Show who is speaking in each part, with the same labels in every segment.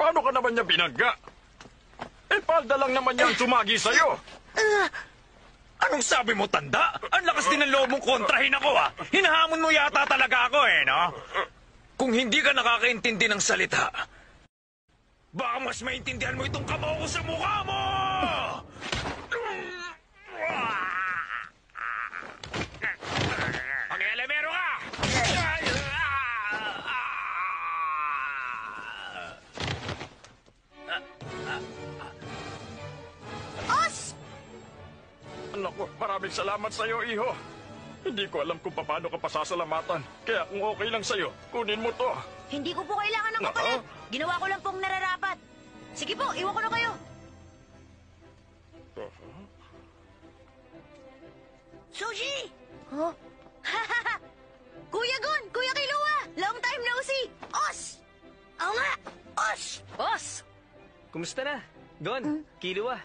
Speaker 1: paano ka naman niya binangga? Palda lang naman niya ang sumagi sa'yo.
Speaker 2: Anong sabi mo, tanda? Ang lakas din ng loob mong kontrahin ako, ha? Hinahamon mo yata talaga ako, no? Kung hindi ka nakakaintindi ng salita, baka mas maintindihan mo itong kamao ko sa mukha mo! Pag-elemero ka!
Speaker 3: Os!
Speaker 1: Naku, maraming salamat sa'yo, iho. Hindi ko alam kung paano ka pasasalamatan. Kaya kung okay lang sa'yo, kunin mo to.
Speaker 3: Hindi ko po kailangan ng kapalit. Ginawa ko lang pong nararapat. Sige po, iwan ko na kayo. Sushi! Huh? Kuya Gon! Kuya Kilua! Long time no see! Os! Oo nga! Os!
Speaker 4: Boss! Kumusta na? Gon, Kilua.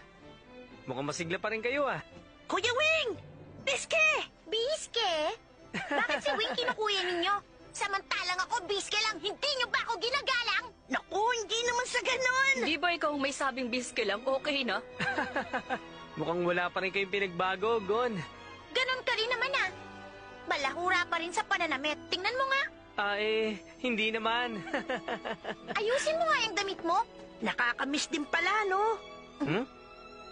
Speaker 4: Mukhang masigla pa rin kayo, ah.
Speaker 3: Kuya Wing! Biske! Biske? Bakit si Wing kinukuya ninyo? Samantalang ako, biske lang, hindi nyo ba ako ginagalang? Naku, hindi naman sa ganon!
Speaker 5: Di ba ikaw may sabing biske lang? Okay na?
Speaker 4: Mukhang wala pa rin kayong pinagbago, Gon.
Speaker 3: Ganon ka rin naman ah. Balahura pa rin sa pananamit. Tingnan mo nga.
Speaker 4: Hindi naman.
Speaker 3: Ayusin mo nga yung damit mo. Nakakamiss din pala, no?
Speaker 4: Hmm?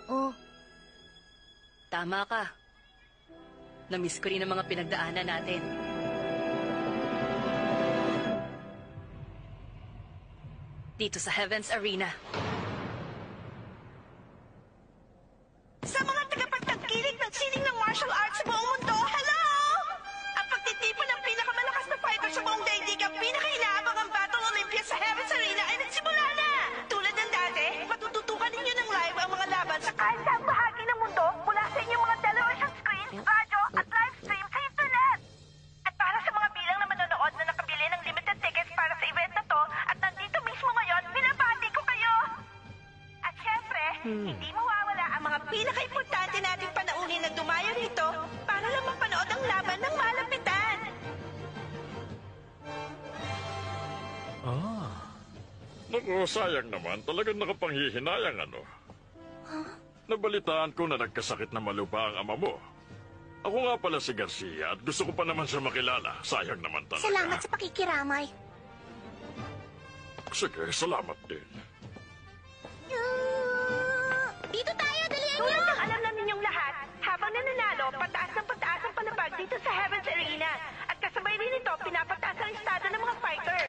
Speaker 3: Oh.
Speaker 5: Tama ka. Namiss ko rin ang mga pinagdaanan natin. Dito sa Heaven's Arena.
Speaker 3: Sa mga tagapagtangkilik ng sining ng martial arts sa buong mundo, hello! Ang pagtitipon ng pinakamalakas na fighter sa buong daigdig ang pinakainaabang ang Battle Olympics sa Heaven's Arena ay nagsimula na! Tulad ng dati, matututukan ninyo ng live ang mga laban sa kahit saang bahagi ng mundo mula sa inyong mga television screen, radyo at live stream sa internet! At para sa mga bilang na manonood na nakabili ng limited tickets para sa event na to at nandito mismo ngayon, binabati ko kayo! At syempre, hindi mawawala ang mga pinaka-importante nating panauhin na dumayo rito para lang mapanood ang laban ng malapitan.
Speaker 1: Naku, sayang naman. Talagang nakapanghihinayang ano. Nabalitaan ko na nagkasakit na malupa ang ama mo. Ako nga pala si Garcia at gusto ko pa naman siya makilala. Sayang naman talaga.
Speaker 3: Salamat sa pakikiramay.
Speaker 1: Sige, salamat din.
Speaker 3: Dito tayo, dalihan nyo! Tulad ng alam namin yung lahat, habang nananalo, pataas ng pataas ang palabag dito sa Heaven's Arena. At kasabay rin ito, pinapataas ang estado ng mga fighter.